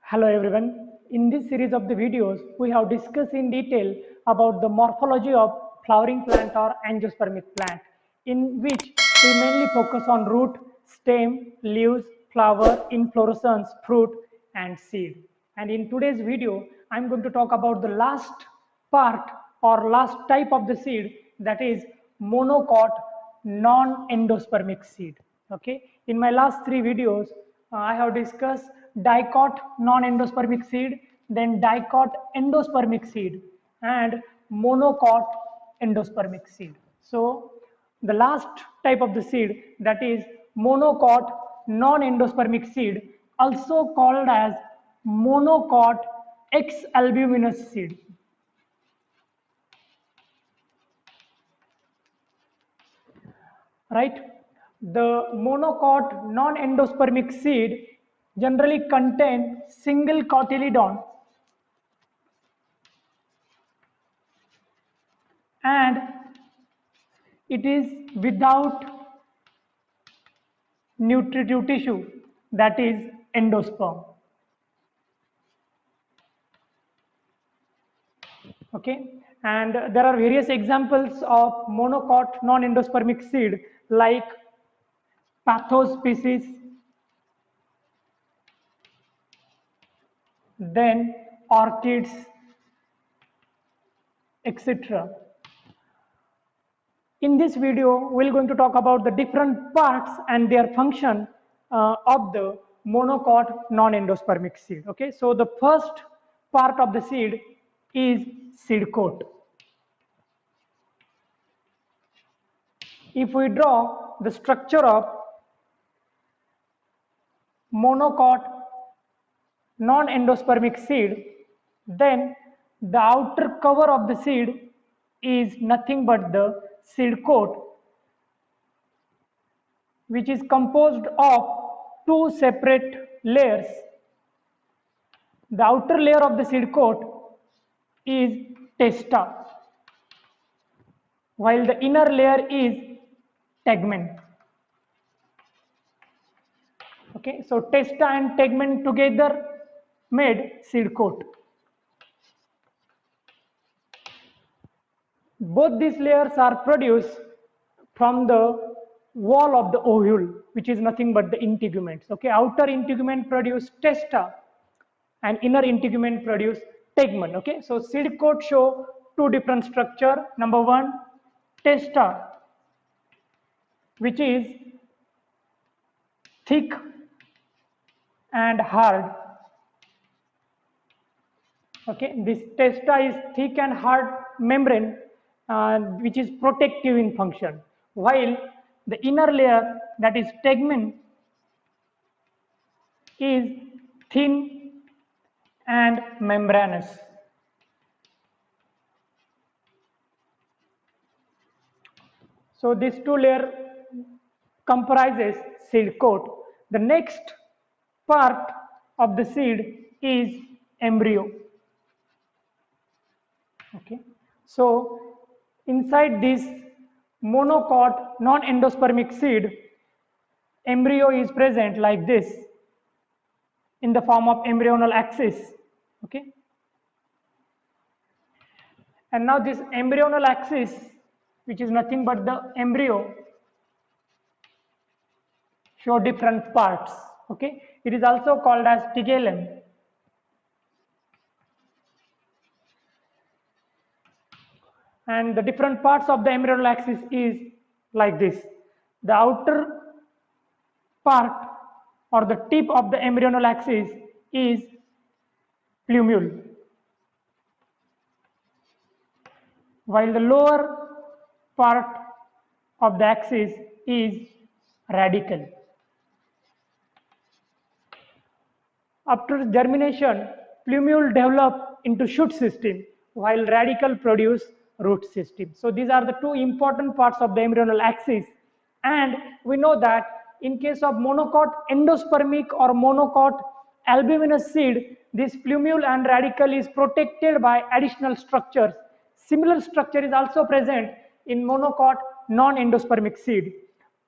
Hello everyone. In this series of the videos, we have discussed in detail about the morphology of flowering plant or angiospermic plant, in which we mainly focus on root, stem, leaves, flower, inflorescence, fruit and seed. And in today's video, I am going to talk about the last part or last type of the seed, that is monocot non-endospermic seed. Okay. In my last three videos, I have discussed dicot non-endospermic seed, then dicot endospermic seed, and monocot endospermic seed. So the last type of the seed, that is monocot non-endospermic seed, also called as monocot Exalbuminous seed. Right? The monocot non-endospermic seed generally contain single cotyledon and it is without nutritive tissue, that is endosperm. Okay, and there are various examples of monocot non-endospermic seed like Pathos species, then orchids, etc. In this video, we're going to talk about the different parts and their function of the monocot non-endospermic seed. Okay, so the first part of the seed is seed coat. If we draw the structure of monocot non-endospermic seed, then the outer cover of the seed is nothing but the seed coat, which is composed of two separate layers. The outer layer of the seed coat is testa, while the inner layer is tegmen. Okay, so testa and tegmen together made seed coat. Both these layers are produced from the wall of the ovule, which is nothing but the integuments. Okay, outer integument produce testa and inner integument produce tegmen. Okay, so seed coat show two different structure. Number one, testa, which is thick and hard. Okay, this testa is thick and hard membrane which is protective in function, while the inner layer, that is tegmen, is thin and membranous. So this two layer comprises seed coat. The next part of the seed is embryo. Okay, so inside this monocot non-endospermic seed, embryo is present like this in the form of embryonal axis. Okay, and now this embryonal axis, which is nothing but the embryo, show different parts. Okay, it is also called as scutellum. And the different parts of the embryonal axis is like this. The outer part or the tip of the embryonal axis is plumule, while the lower part of the axis is radicle. After germination, plumule develop into shoot system, while radicle produce root system. So these are the two important parts of the embryonal axis, and we know that in case of monocot endospermic or monocot albuminous seed, this plumule and radicle is protected by additional structures. Similar structure is also present in monocot non-endospermic seed.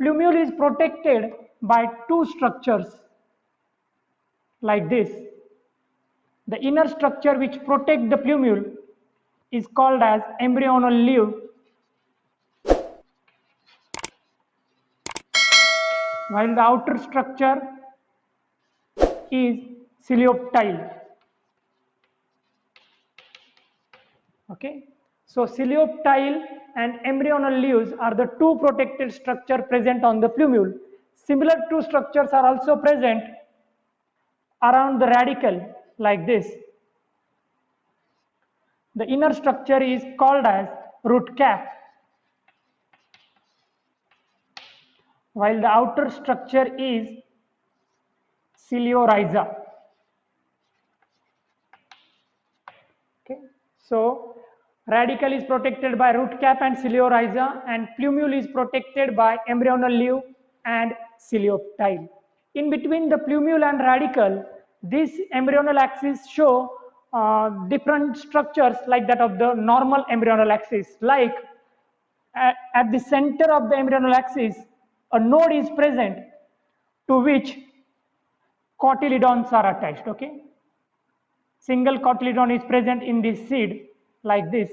Plumule is protected by two structures like this. The inner structure which protects the plumule is called as embryonal leaf, while the outer structure is coleoptile. Okay, so coleoptile and embryonal leaves are the two protected structure present on the plumule. Similar two structures are also present around the radicle like this. The inner structure is called as root cap, while the outer structure is coleorhiza. Okay, so radicle is protected by root cap and coleorhiza, and plumule is protected by embryonal leaf and coleoptile. In between the plumule and radicle, these embryonal axes show different structures like that of the normal embryonal axis. Like at the center of the embryonal axis, a node is present to which cotyledons are attached. Okay, single cotyledon is present in this seed like this.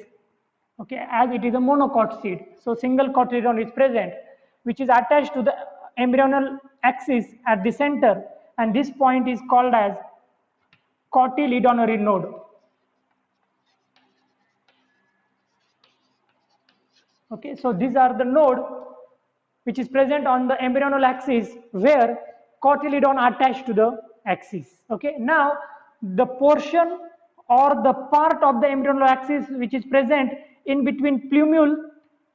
Okay, as it is a monocot seed, so single cotyledon is present which is attached to the embryonal axis at the center, and this point is called as cotyledonary node. Okay, so these are the node which is present on the embryonal axis where cotyledon attached to the axis. Okay, now the portion or the part of the embryonal axis which is present in between plumule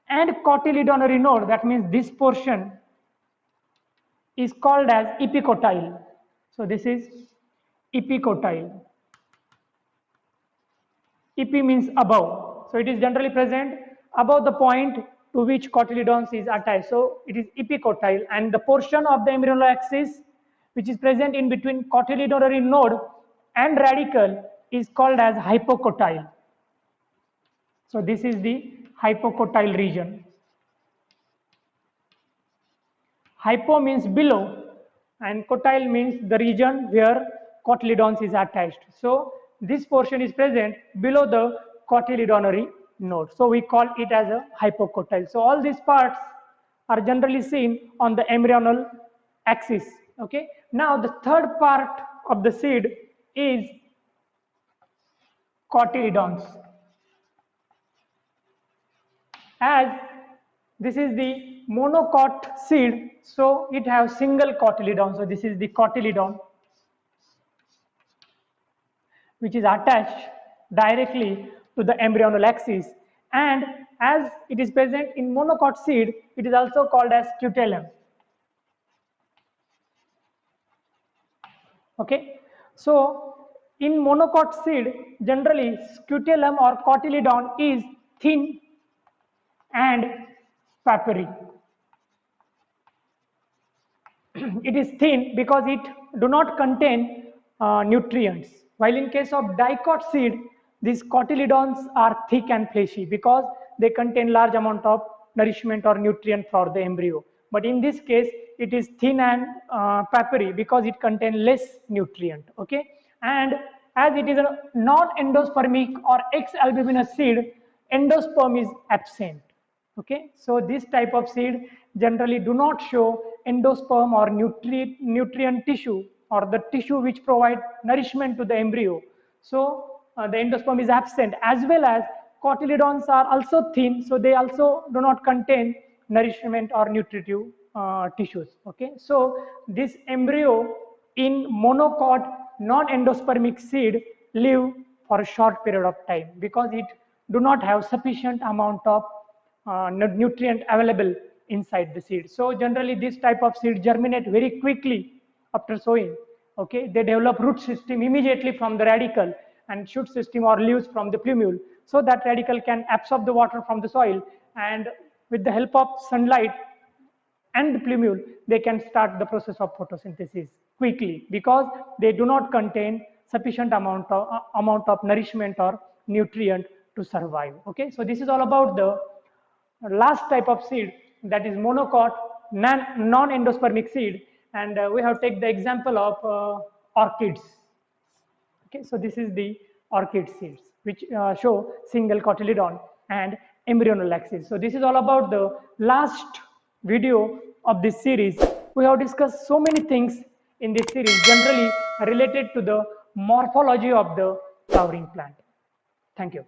and cotyledonary node, that means this portion is called as epicotyle. So this is epicotyle. Epi means above, so it is generally present above the point to which cotyledons is attached. So it is epicotyle, and the portion of the embryonal axis which is present in between cotyledonary node and radicle is called as hypocotyle. So this is the hypocotyle region. Hypo means below and cotyle means the region where cotyledons is attached. So this portion is present below the cotyledonary node. So we call it as a hypocotyle. So all these parts are generally seen on the embryonal axis. Okay. Now the third part of the seed is cotyledons. As this is the monocot seed, so it has single cotyledon. So this is the cotyledon which is attached directly to the embryonal axis, and as it is present in monocot seed, it is also called as scutellum. Okay, so in monocot seed, generally scutellum or cotyledon is thin and papery. It is thin because it do not contain nutrients, while in case of dicot seed, these cotyledons are thick and fleshy because they contain large amount of nourishment or nutrient for the embryo. But in this case, it is thin and papery because it contains less nutrient. Okay, and as it is a non-endospermic or Exalbuminous seed, endosperm is absent. Okay, so this type of seed generally do not show endosperm or nutrient tissue or the tissue which provide nourishment to the embryo. So the endosperm is absent, as well as cotyledons are also thin, so they also do not contain nourishment or nutritive tissues. Okay, so this embryo in monocot non-endospermic seed live for a short period of time because it do not have sufficient amount of nutrient available inside the seed. So generally this type of seed germinate very quickly after sowing. Okay, they develop root system immediately from the radicle and shoot system or leaves from the plumule, so that radicle can absorb the water from the soil, and with the help of sunlight and the plumule they can start the process of photosynthesis quickly because they do not contain sufficient amount of nourishment or nutrient to survive. Okay, so this is all about the last type of seed, that is monocot non-endospermic seed, and we have take the example of orchids. Okay, so this is the orchid seeds, which show single cotyledon and embryonal axis. So this is all about the last video of this series. We have discussed so many things in this series, generally related to the morphology of the flowering plant. Thank you.